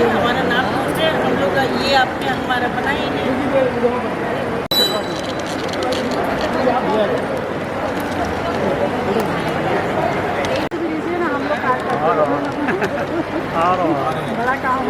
हमारा नाम पूछे, हम लोग का ये आपने हमारा बना ही नहीं। बड़ा काम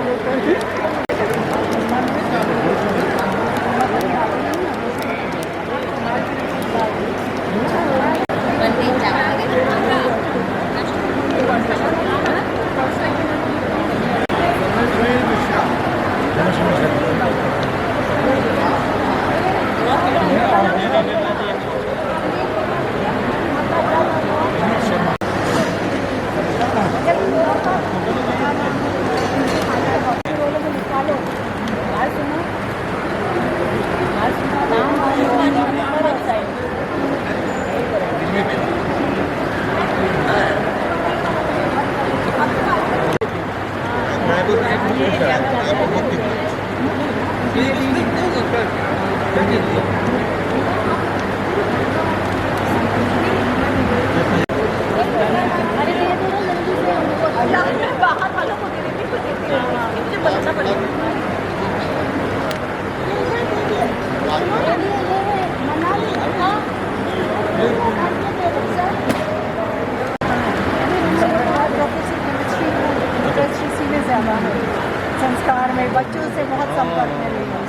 संस्कार में बच्चों से बहुत संपर्क में रही हूँ,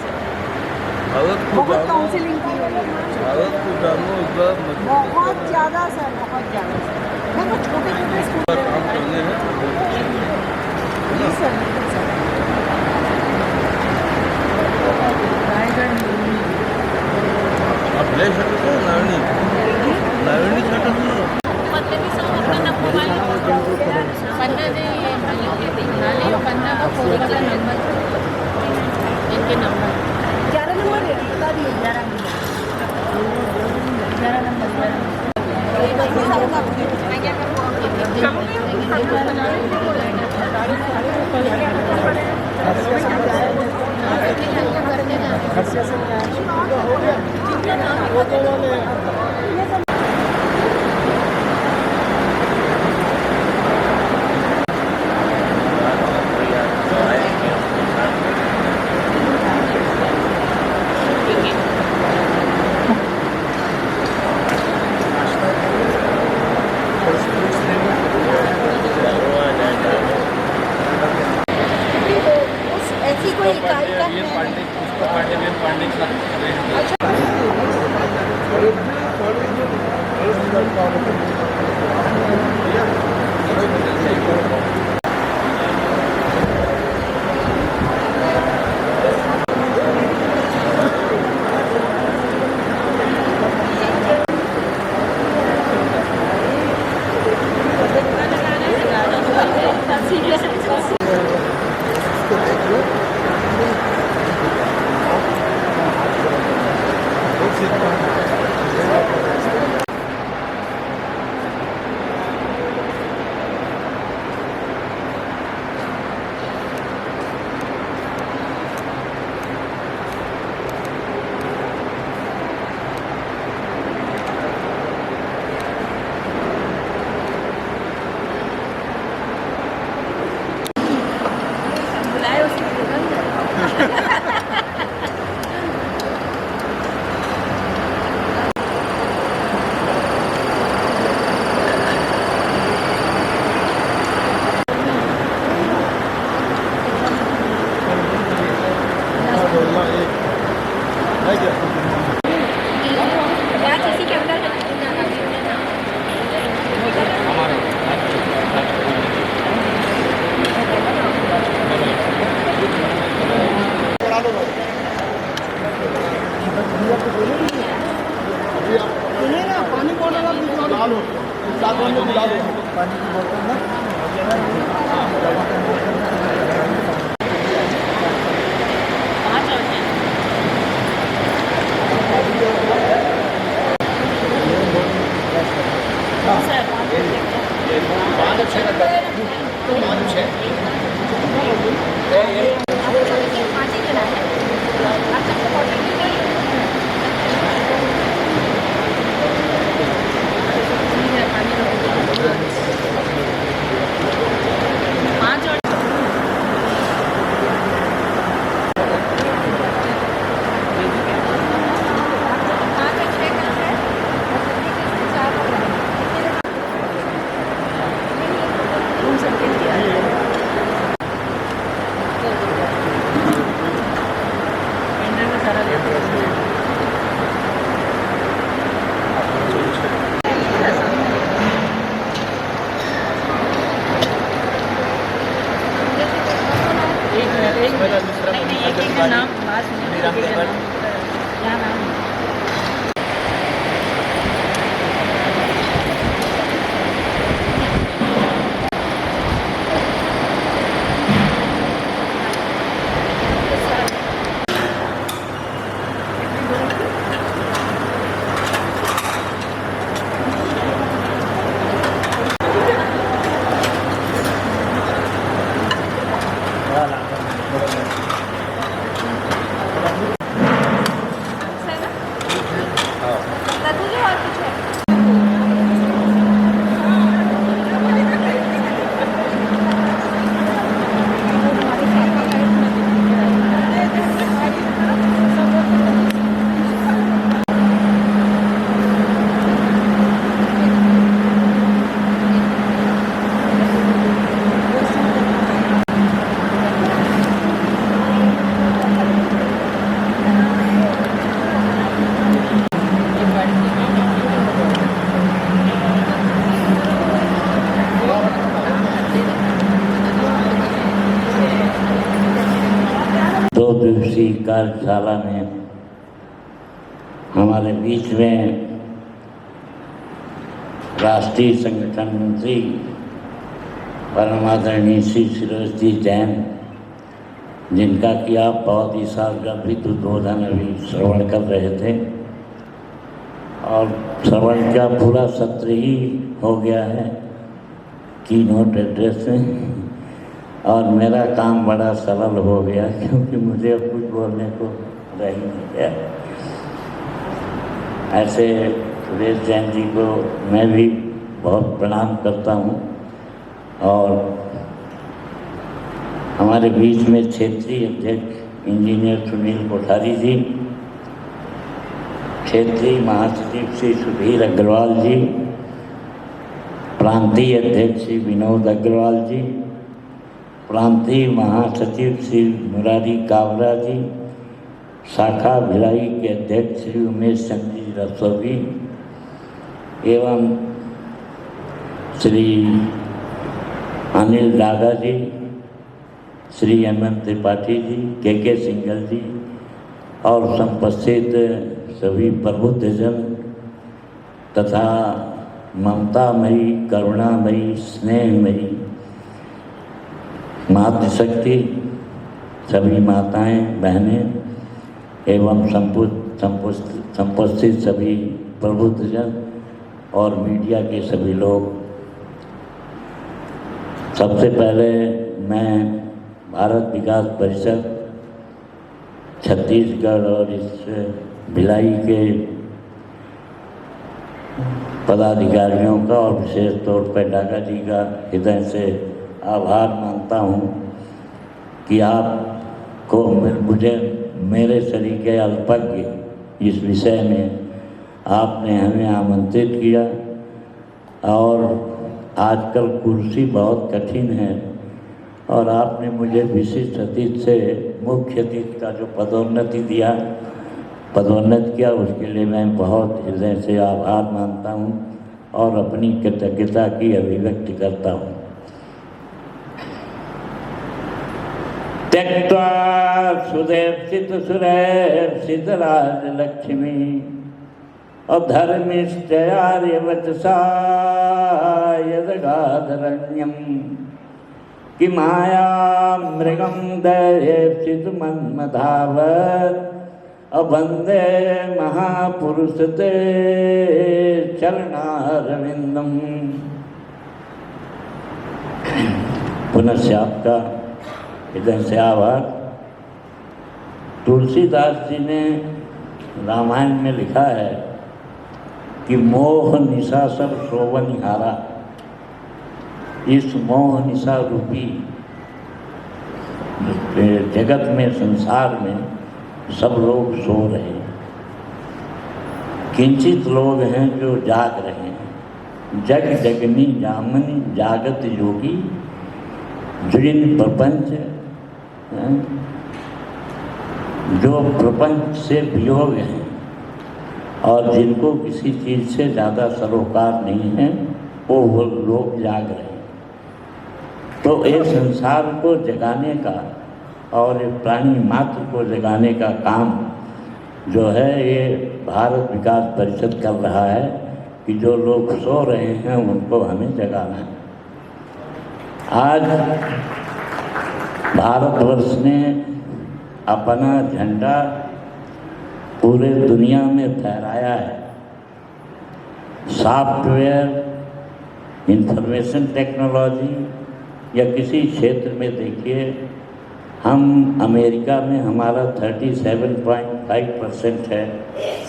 बहुत काउंसलिंग की हुई है, बहुत ज़्यादा सर, बहुत ज़्यादा सर। मैं तो छोटे छोटे स्कूल जी सर, बिल्कुल सर। आपले शकतो नारणी नारणी शकतो इनके नंबर 11 नंबर बता दिए, 11 नंबर पानी की बोतल ना कार्यशाला में हमारे बीच में राष्ट्रीय संगठन मंत्री परम आदरणीय श्री सुरेश जी जैन, जिनका कि आप बहुत ही साल का भी उद्बोधन अभी श्रवण कर रहे थे और श्रवण का पूरा सत्र ही हो गया है की नोट एड्रेस में, और मेरा काम बड़ा सरल हो गया क्योंकि मुझे अब कुछ बोलने को रह ही नहीं गया। ऐसे सुरेश जैन जी को मैं भी बहुत प्रणाम करता हूँ और हमारे बीच में क्षेत्रीय अध्यक्ष इंजीनियर सुनील कोठारी जी, क्षेत्रीय महासचिव श्री सुधीर अग्रवाल जी, प्रांतीय अध्यक्ष श्री विनोद अग्रवाल जी, प्रांतीय महासचिव श्री मुरारी कावरा जी, शाखा भिलाई के अध्यक्ष श्री उमेश चंद्र जी रस्तोगी एवं श्री अनिल डागा जी, श्री अनंत त्रिपाठी जी, के सिंगल जी और संपस्थित सभी प्रबुद्धजन तथा ममतामयी, करुणामयी, स्नेहमयी मातृशक्ति सभी माताएं, बहनें एवं संपस्थित सभी प्रबुद्धजन और मीडिया के सभी लोग, सबसे पहले मैं भारत विकास परिषद छत्तीसगढ़ और इस भिलाई के पदाधिकारियों का और विशेष तौर पर डागा जी का हृदय से आभार मानता हूँ कि आपको मुझे मेरे सलीके अल्पज्ञ इस विषय में आपने हमें आमंत्रित किया। और आजकल कुर्सी बहुत कठिन है और आपने मुझे विशिष्ट अतिथि से मुख्य अतिथि का जो पदोन्नत किया, उसके लिए मैं बहुत हृदय से आभार मानता हूँ और अपनी कृतज्ञता की अभिव्यक्ति करता हूँ। त्यक्त्वा सुदेप्सित सुरैर्षित राजलक्ष्मी अधर्मिष्ठयार्यवचसा यदगाधरण्यं किमाया मृगं दैप्सित मन्मधावत् अवन्दे महापुरुष ते चरणारविंदम। पुनः आपका हृदय से आभार। तुलसीदास जी ने रामायण में लिखा है कि मोह निशा सब शोभनिहारा। इस मोह निशा रूपी जगत में, संसार में सब लोग सो रहे हैं, किंचित लोग हैं जो जाग रहे हैं। जग जगनी जामनी जागत योगी, जिन प्रपंच जो प्रपंच से वियोग हैं और जिनको किसी चीज़ से ज़्यादा सरोकार नहीं है, वो लोग जाग रहे हैं। तो ये संसार को जगाने का और प्राणी मात्र को जगाने का काम जो है ये भारत विकास परिषद कर रहा है कि जो लोग सो रहे हैं उनको हमें जगाना है। आज भारतवर्ष ने अपना झंडा पूरे दुनिया में फहराया है। सॉफ्टवेयर, इंफॉर्मेशन टेक्नोलॉजी या किसी क्षेत्र में देखिए, हम अमेरिका में हमारा 37.5% है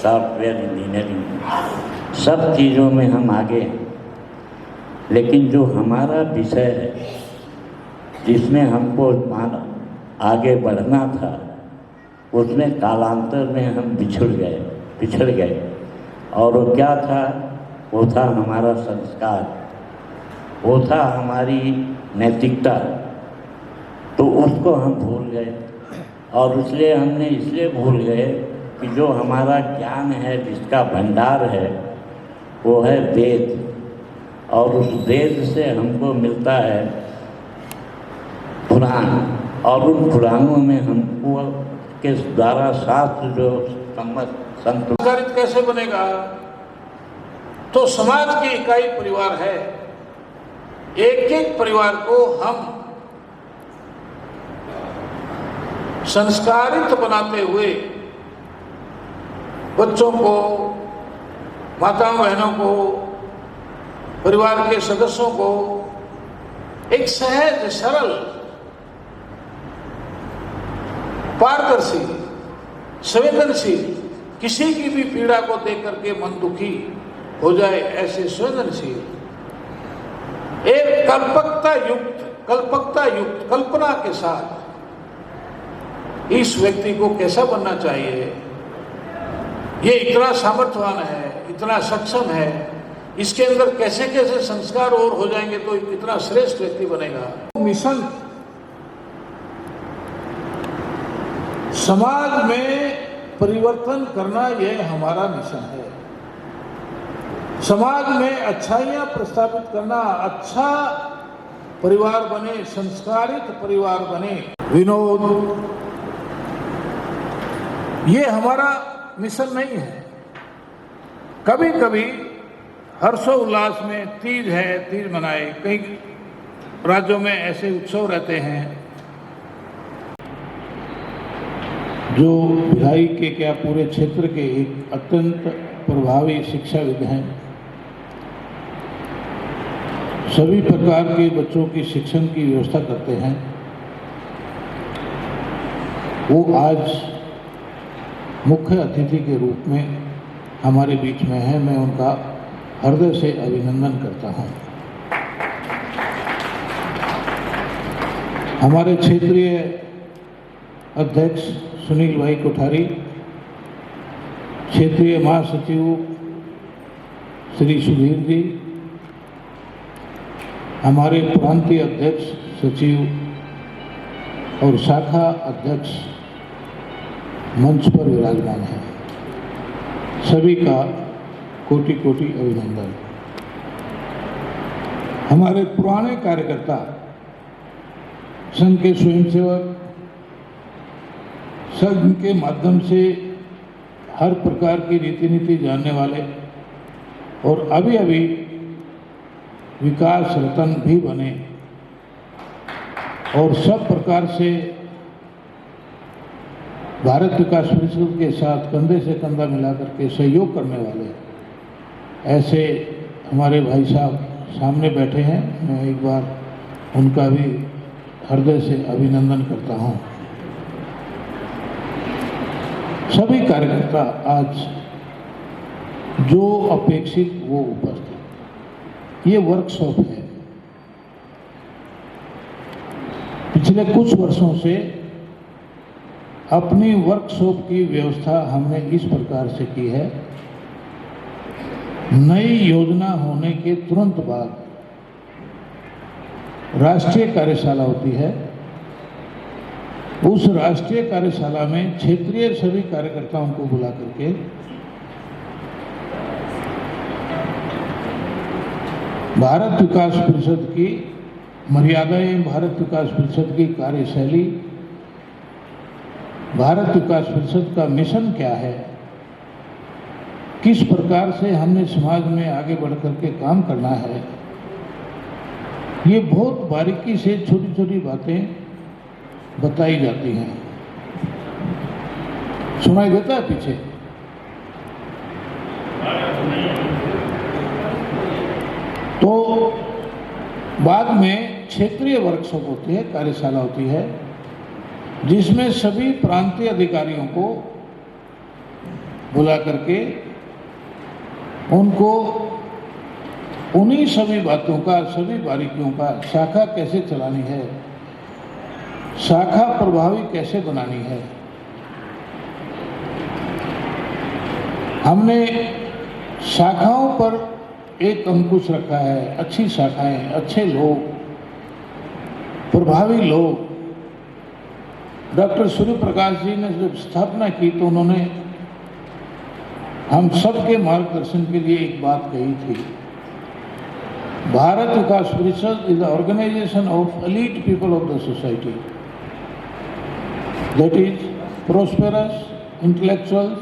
सॉफ्टवेयर इंजीनियरिंग में। सब चीज़ों में हम आगे हैं, लेकिन जो हमारा विषय है जिसमें हमको आगे बढ़ना था, उसमें कालांतर में हम पिछड़ गए। और वो क्या था? वो था हमारा संस्कार, वो था हमारी नैतिकता। तो उसको हम भूल गए और इसलिए भूल गए कि जो हमारा ज्ञान है, जिसका भंडार है, वो है वेद। और उस वेद से हमको मिलता है पुराण, और उन पुराणों में हमको के द्वारा शास्त्र जो संमत संत संस्कारित कैसे बनेगा? तो समाज की इकाई परिवार है। एक एक परिवार को हम संस्कारित बनाते हुए बच्चों को, माताओं बहनों को, परिवार के सदस्यों को एक सहज, सरल, पारदर्शी, संवेदनशील, किसी की भी पीड़ा को देख करके मन दुखी हो जाए ऐसे संवेदनशील, एक कल्पकता युक्त कल्पना के साथ इस व्यक्ति को कैसा बनना चाहिए, ये इतना सामर्थ्यवान है, इतना सक्षम है, इसके अंदर कैसे कैसे संस्कार और हो जाएंगे तो कितना श्रेष्ठ व्यक्ति बनेगा। मिशन समाज में परिवर्तन करना, यह हमारा मिशन है। समाज में अच्छाइयां प्रस्तावित करना, अच्छा परिवार बने, संस्कारित परिवार बने, विनोद, ये हमारा मिशन नहीं है। कभी कभी हर्षोल्लास में तीज है, तीज मनाए, कई राज्यों में ऐसे उत्सव रहते हैं। जो भिलाई के क्या पूरे क्षेत्र के एक अत्यंत प्रभावी शिक्षाविद हैं, सभी प्रकार के बच्चों की शिक्षण की व्यवस्था करते हैं, वो आज मुख्य अतिथि के रूप में हमारे बीच में है। मैं उनका हृदय से अभिनंदन करता हूं। हमारे क्षेत्रीय अध्यक्ष सुनील भाई कोठारी, क्षेत्रीय महासचिव श्री सुधीर जी, हमारे प्रांतीय अध्यक्ष सचिव और शाखा अध्यक्ष मंच पर विराजमान हैं, सभी का कोटि कोटि अभिनंदन। हमारे पुराने कार्यकर्ता, संघ के स्वयंसेवक, संघ के माध्यम से हर प्रकार की रीति नीति जानने वाले और अभी अभी विकास रतन भी बने और सब प्रकार से भारत विकास परिषद के साथ कंधे से कंधा मिलाकर के सहयोग करने वाले ऐसे हमारे भाई साहब सामने बैठे हैं। मैं एक बार उनका भी हृदय से अभिनंदन करता हूं। सभी कार्यकर्ता आज जो अपेक्षित वो उपस्थित। ये वर्कशॉप है। पिछले कुछ वर्षों से अपनी वर्कशॉप की व्यवस्था हमने इस प्रकार से की है, नई योजना होने के तुरंत बाद राष्ट्रीय कार्यशाला होती है। उस राष्ट्रीय कार्यशाला में क्षेत्रीय सभी कार्यकर्ताओं को बुला करके भारत विकास परिषद की मर्यादाएं, भारत विकास परिषद की कार्यशैली, भारत विकास परिषद का मिशन क्या है, किस प्रकार से हमने समाज में आगे बढ़ करके काम करना है, ये बहुत बारीकी से छोटी छोटी बातें बताई जाती हैं। सुनाई देता है पीछे? तो बाद में क्षेत्रीय वर्कशॉप होती है, कार्यशाला होती है, जिसमें सभी प्रांतीय अधिकारियों को बुला करके उनको उन्हीं सभी बातों का, सभी बारीकियों का, शाखा कैसे चलानी है, शाखा प्रभावी कैसे बनानी है, हमने शाखाओं पर एक अंकुश रखा है। अच्छी शाखाएं, अच्छे लोग, प्रभावी लोग। डॉक्टर सूर्य प्रकाश जी ने जब स्थापना की तो उन्होंने हम सबके मार्गदर्शन के लिए एक बात कही थी, Bharat Vikas Parishad is the organization of elite people of the society, that is prosperous, intellectuals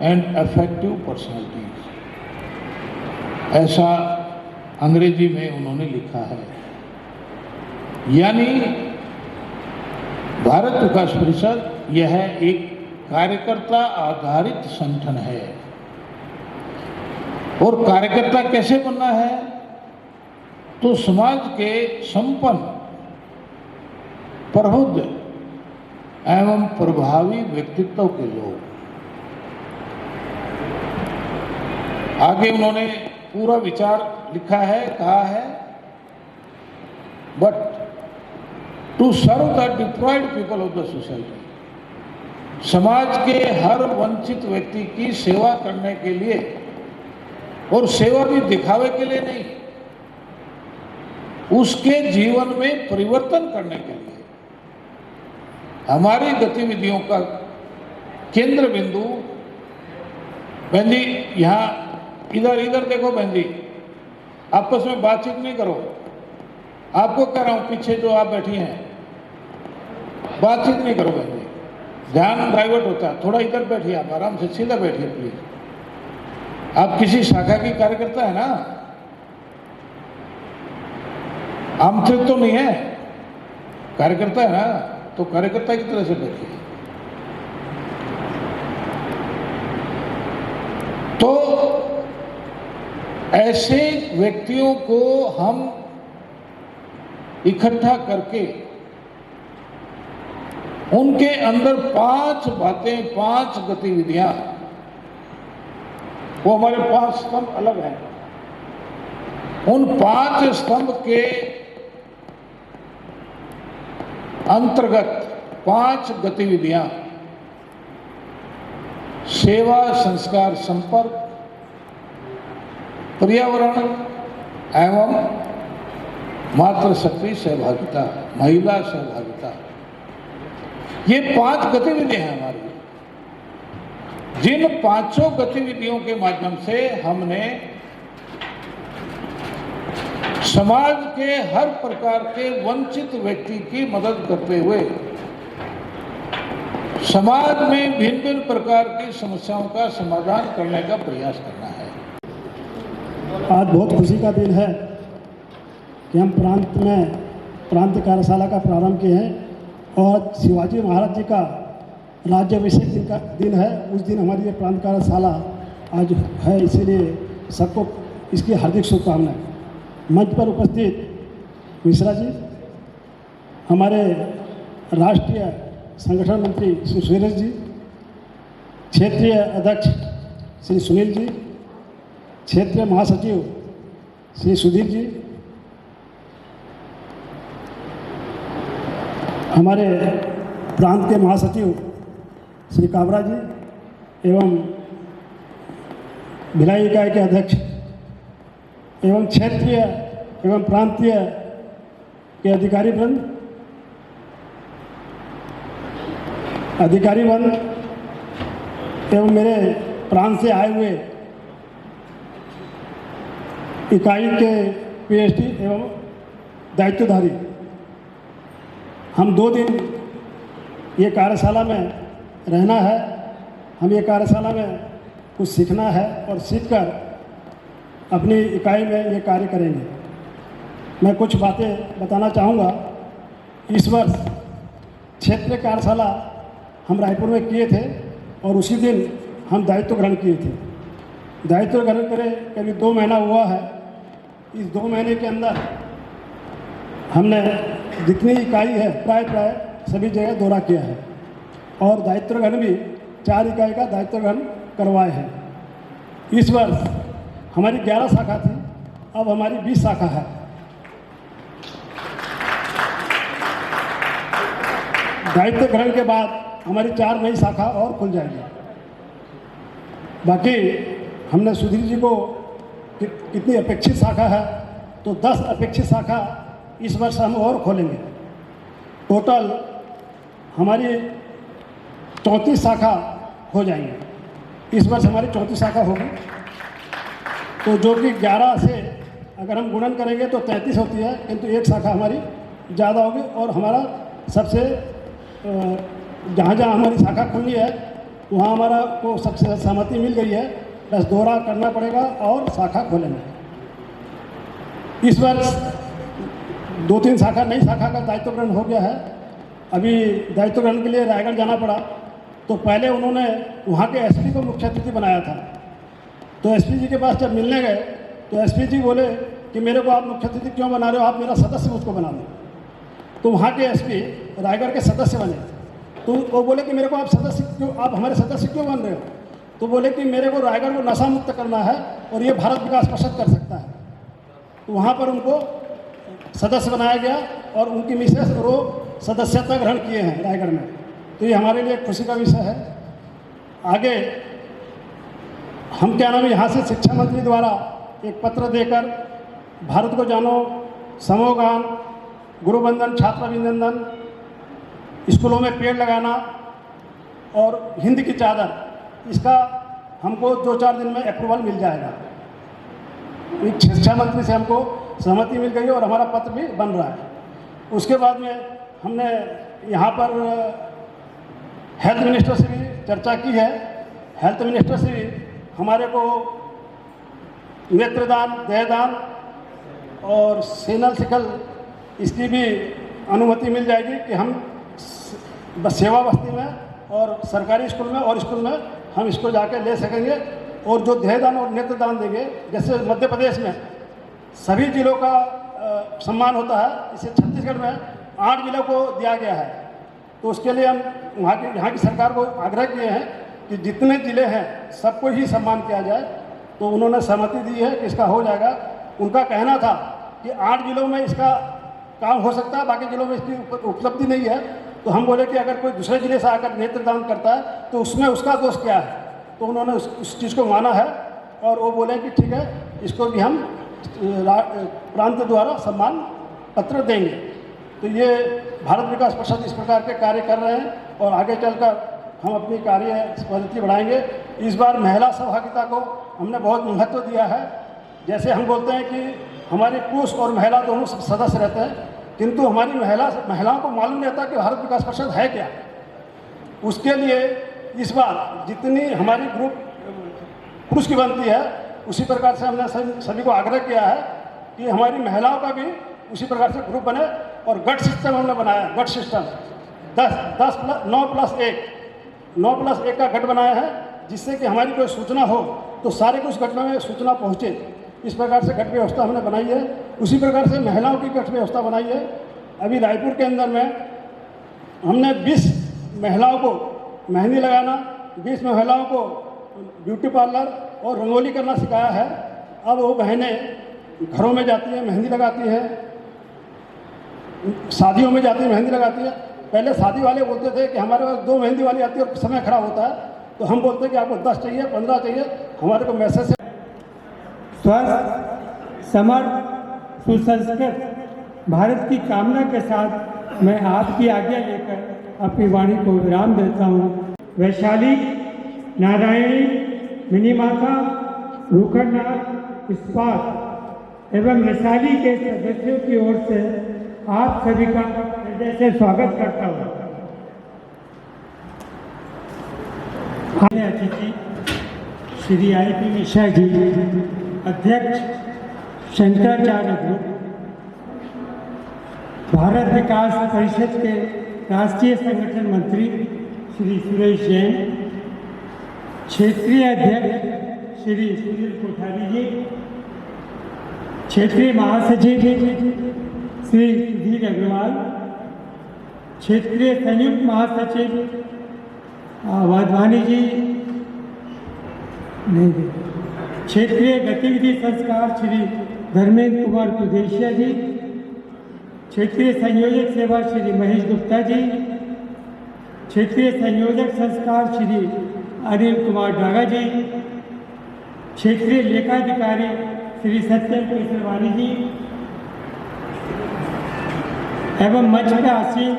and effective personalities. ऐसा अंग्रेजी में उन्होंने लिखा है। यानी भारत विकास परिषद यह एक कार्यकर्ता आधारित संगठन है। और कार्यकर्ता कैसे बनना है? तो समाज के संपन्न, प्रबुद्ध एवं प्रभावी व्यक्तित्व के लोग। आगे उन्होंने पूरा विचार लिखा है, कहा है, but to serve the deprived people of the society, समाज के हर वंचित व्यक्ति की सेवा करने के लिए, और सेवा भी दिखावे के लिए नहीं, उसके जीवन में परिवर्तन करने के लिए हमारी गतिविधियों का केंद्र बिंदु। बहन जी यहाँ इधर देखो, बहन जी आपस में बातचीत नहीं करो। आपको कह रहा हूं, पीछे जो आप बैठी हैं बातचीत नहीं करो बहन जी, ध्यान डाइवर्ट होता है। थोड़ा इधर बैठिए, आप आराम से सीधा बैठिए प्लीज। आप किसी शाखा की कार्यकर्ता है ना, आमंत्रित तो नहीं है, कार्यकर्ता है ना, तो कार्यकर्ता की तरह से बैठिए। तो ऐसे व्यक्तियों को हम इकट्ठा करके उनके अंदर 5 बातें, 5 गतिविधियां, वो हमारे 5 स्तंभ अलग हैं, उन 5 स्तंभ के अंतर्गत 5 गतिविधियां, सेवा, संस्कार, संपर्क, पर्यावरण एवं मातृशक्ति सहभागिता, महिला सहभागिता, ये 5 गतिविधियां हैं हमारी। जिन 5 गतिविधियों के माध्यम से हमने समाज के हर प्रकार के वंचित व्यक्ति की मदद करते हुए समाज में भिन्न भिन्न प्रकार की समस्याओं का समाधान करने का प्रयास करना है। आज बहुत खुशी का दिन है कि हम प्रांत में प्रांत कार्यशाला का प्रारंभ किए हैं और शिवाजी महाराज जी का राज्याभिषेक दिन है। उस दिन हमारी ये प्रांत कार्यशाला आज है, इसीलिए सबको इसकी हार्दिक शुभकामनाएं। मंच पर उपस्थित मिश्रा जी, हमारे राष्ट्रीय संगठन मंत्री श्री सुरेश जी, क्षेत्रीय अध्यक्ष श्री सुनील जी, क्षेत्रीय महासचिव श्री सुधीर जी, हमारे प्रांत के महासचिव श्री काबरा जी एवं भिलाई इकाई के अध्यक्ष एवं क्षेत्रीय एवं प्रांतीय के अधिकारीवृंद एवं मेरे प्रांत से आए हुए इकाई के पीएचडी एवं दायित्वधारी, हम 2 दिन ये कार्यशाला में रहना है। हम ये कार्यशाला में कुछ सीखना है और सीखकर अपनी इकाई में ये कार्य करेंगे। मैं कुछ बातें बताना चाहूँगा। इस वर्ष क्षेत्रीय कार्यशाला हम रायपुर में किए थे और उसी दिन हम दायित्व ग्रहण किए थे। दायित्व ग्रहण करे करीब 2 महीना हुआ है। इस 2 महीने के अंदर हमने जितनी इकाई है प्राय सभी जगह दौरा किया है और दायित्व ग्रहण भी 4 इकाई का दायित्व ग्रहण करवाए हैं। इस वर्ष हमारी 11 शाखा थी, अब हमारी 20 शाखा है। दायित्व ग्रहण के बाद हमारी 4 नई शाखा और खुल जाएगी। बाकी हमने सुधीर जी को कितनी अपेक्षित शाखा है, तो 10 अपेक्षित शाखा इस वर्ष हम और खोलेंगे। टोटल हमारी 34 शाखा हो जाएंगे। इस वर्ष हमारी 34 शाखा होगी, तो जो कि 11 से अगर हम गुणन करेंगे तो 33 होती है, किंतु 1 शाखा हमारी ज़्यादा होगी और हमारा सबसे जहाँ जहाँ हमारी शाखा खुलनी है वहाँ हमारा को सबसे सहमति मिल गई है, बस दौरा करना पड़ेगा और शाखा खोलेंगे। इस वर्ष 2-3 शाखा नई शाखा का दायित्व ग्रहण हो गया है। अभी दायित्व ग्रहण के लिए रायगढ़ जाना पड़ा, तो पहले उन्होंने वहाँ के एसपी को मुख्य अतिथि बनाया था। तो एसपी जी के पास जब मिलने गए तो एसपी जी बोले कि मेरे को आप मुख्य अतिथि क्यों बना रहे हो, आप मेरा सदस्य मुझको बना दो। तो वहाँ के एसपी रायगढ़ के सदस्य बने। तो वो बोले कि मेरे को आप सदस्य क्यों, आप हमारे सदस्य क्यों बन रहे हो? तो बोले कि मेरे को रायगढ़ को नशा मुक्त करना है और ये भारत विकास परिषद कर सकता है। तो वहाँ पर उनको सदस्य बनाया गया और उनकी मिसेस और वो सदस्यता ग्रहण किए हैं रायगढ़ में। तो ये हमारे लिए खुशी का विषय है। आगे हम क्या नाम है, यहाँ से शिक्षा मंत्री द्वारा एक पत्र देकर भारत को जानो, समूह गान, गुरुवंदन, छात्र अभिनंदन, स्कूलों में पेड़ लगाना और हिंद की चादर, इसका हमको 2-4 दिन में अप्रूवल मिल जाएगा। शिक्षा मंत्री से हमको सहमति मिल गई और हमारा पत्र भी बन रहा है। उसके बाद में हमने यहाँ पर हेल्थ मिनिस्टर से भी चर्चा की है। हेल्थ मिनिस्टर से भी हमारे को नेत्रदान, देहदान और सेनल सिकल इसकी भी अनुमति मिल जाएगी कि हम सेवा बस्ती में और सरकारी स्कूल में और स्कूल में हम इसको जाके ले सकेंगे। और जो देहदान और नेत्रदान देंगे, जैसे मध्य प्रदेश में सभी जिलों का सम्मान होता है, इसे छत्तीसगढ़ में 8 जिलों को दिया गया है। तो उसके लिए हम यहाँ की सरकार को आग्रह किए हैं कि जितने ज़िले हैं सबको ही सम्मान किया जाए। तो उन्होंने सहमति दी है कि इसका हो जाएगा। उनका कहना था कि 8 जिलों में इसका काम हो सकता है, बाकी जिलों में इसकी उपलब्धि नहीं है। तो हम बोले कि अगर कोई दूसरे ज़िले से आकर नेत्रदान करता है तो उसमें उसका दोष क्या है। तो उन्होंने उस चीज़ को माना है और वो बोले कि ठीक है, इसको भी हम प्रांत द्वारा सम्मान पत्र देंगे। तो ये भारत विकास परिषद इस प्रकार के कार्य कर रहे हैं और आगे चलकर हम अपनी कार्य पद्धति बढ़ाएंगे। इस बार महिला सहभागिता को हमने बहुत महत्व दिया है। जैसे हम बोलते हैं कि हमारे पुरुष और महिला दोनों सदस्य रहते हैं, किंतु हमारी महिलाओं को मालूम नहीं रहता कि भारत विकास परिषद है क्या। उसके लिए इस बार जितनी हमारी ग्रुप पुरुष की बनती है, उसी प्रकार से हमने सभी को आग्रह किया है कि हमारी महिलाओं का भी उसी प्रकार से ग्रुप बने। और गट सिस्टम हमने बनाया, गट सिस्टम 9+1 का गट बनाया है, जिससे कि हमारी कोई सूचना हो तो सारे कुछ गट में सूचना पहुँचे। इस प्रकार से गट व्यवस्था हमने बनाई है। उसी प्रकार से महिलाओं की गट व्यवस्था बनाई है। अभी रायपुर के अंदर में हमने 20 महिलाओं को मेहंदी लगाना, 20 महिलाओं को ब्यूटी पार्लर और रंगोली करना सिखाया है। अब वो बहनें घरों में जाती हैं, मेहंदी लगाती हैं, शादियों में जाती है मेहंदी लगाती है। पहले शादी वाले बोलते थे कि हमारे पास 2 मेहंदी वाली आती है और समय खराब होता है। तो हम बोलते हैं कि आपको 10 चाहिए, 15 चाहिए, हमारे को मैसेज से स्वस्थ, समर्थ, सुसंस्कृत भारत की कामना के साथ मैं आपकी आज्ञा लेकर अपनी वाणी को विराम देता हूँ। वैशाली, नारायणी, मिनीमाता, रूखड़नाथ, इस्पात एवं मिसाली के सदस्यों की ओर से आप सभी का हृदय से स्वागत करता हूँ। अतिथि श्री I.P. मिश्रा जी, अध्यक्ष शंकराचार्य ग्रुप, भारत विकास परिषद के राष्ट्रीय संगठन मंत्री श्री सुरेश जैन, क्षेत्रीय अध्यक्ष श्री सुनील कोठारी जी, क्षेत्रीय महासचिव श्री सुधीर अग्रवाल, क्षेत्रीय संयुक्त महासचिव वाधवानी जी, क्षेत्रीय गतिविधि संस्कार श्री धर्मेंद्र कुमार कुदेशिया जी, क्षेत्रीय संयोजक सेवा श्री महेश गुप्ता जी, क्षेत्रीय संयोजक संस्कार श्री अनिल कुमार डागा जी, क्षेत्रीय लेखाधिकारी श्री सत्यम केसरवानी जी एवं मंच पर आसीन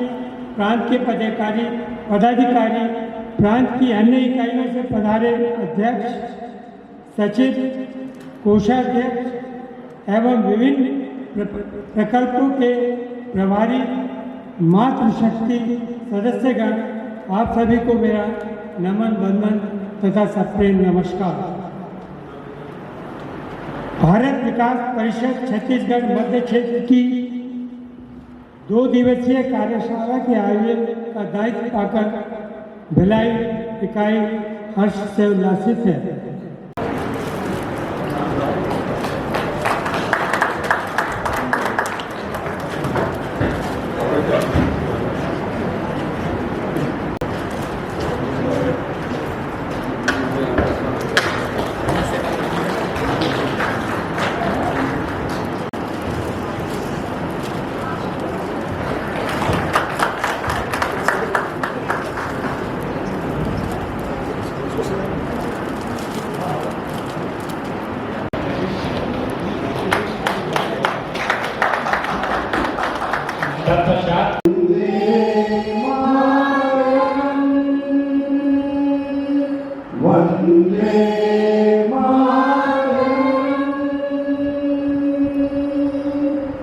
प्रांत के पदाधिकारी, प्रांत की अन्य इकाइयों से पधारे अध्यक्ष, सचिव, कोषाध्यक्ष एवं विभिन्न प्रकल्पों के प्रभारी, मातृशक्ति सदस्यगण आप सभी को मेरा नमन वंदन तथा सप्रेम नमस्कार। भारत विकास परिषद छत्तीसगढ़ मध्य क्षेत्र की 2 दिवसीय कार्यशाला के आयोजन का दायित्व पाकर भिलाई इकाई हर्ष से उल्लासित है।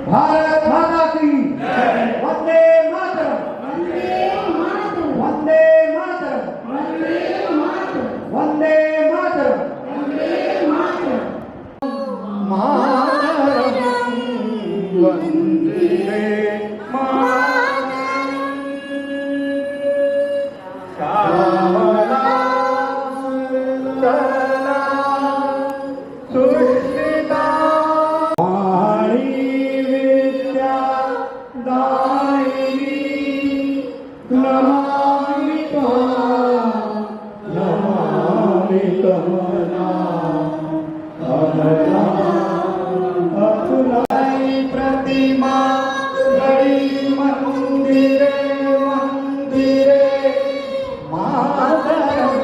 भारत माता की वंदे मातरम, वंदे मातरम, वंदे मातरम, मातरम, वंदे प्रतिमा बड़ी मंदिरे मंदिरे मातरम,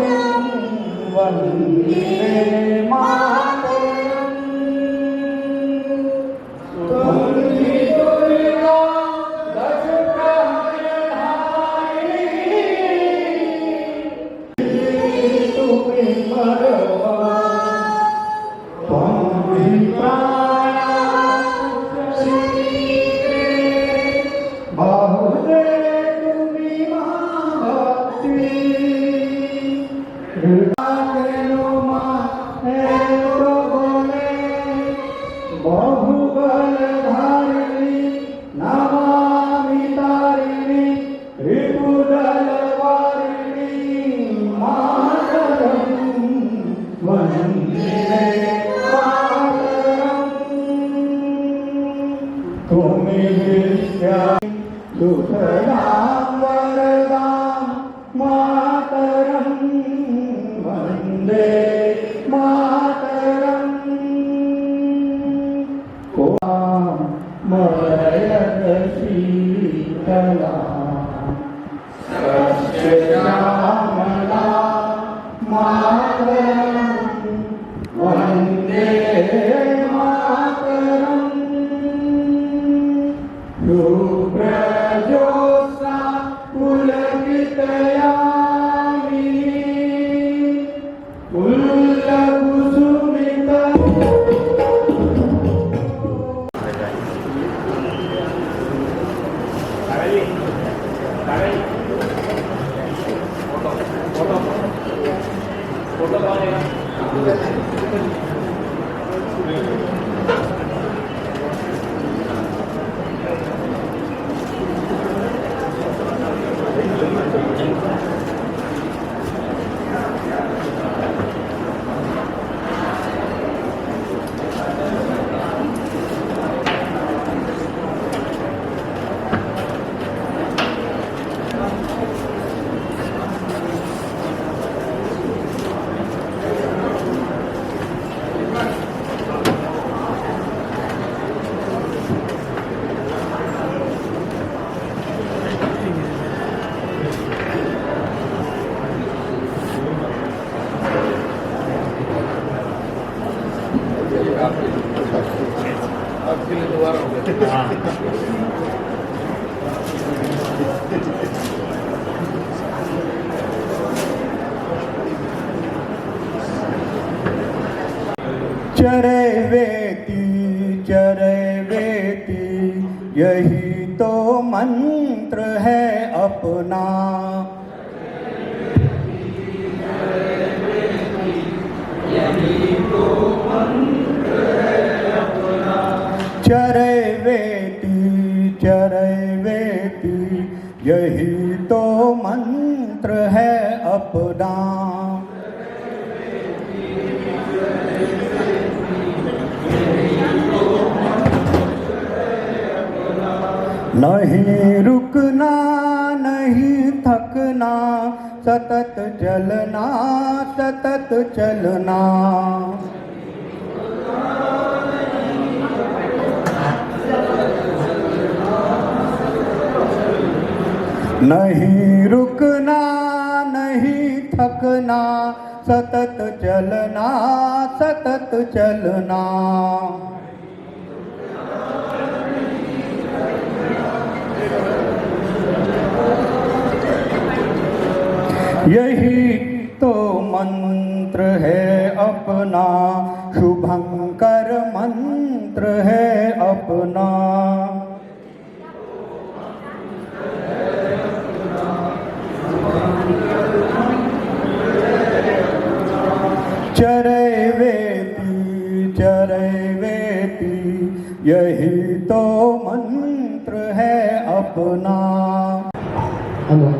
वंदे मातरम, तुलसी दुर्गा दश प्रहरधारिणी, तुम्हें मरवा तुम्हें प्राणा बहुदे तुम्हें महाभक्ति बहुबल धारिणी नमामि तारिणी रिपुदल वारिणी मातरम, वंदे मातरम, तुम्हें विद्या सुखदां वरदां मातरम, वंदे मातरम, मरयत शीतला सस्यश्यामला मातरम, वंदे मातरम, शुभ्रजोत्स्ना पुलकितयामिनी उल्लकुसुमिता। चरे वेती यही तो मंत्र है अपना, चरैवेति यही तो मंत्र है अपना। नहीं रुकना नहीं थकना सतत चलना सतत चलना। नहीं रुकना नहीं थकना सतत चलना सतत चलना। यही तो मंत्र है अपना शुभंकर मंत्र है अपना। चरैवेति यही तो मंत्र है अपना। हेलो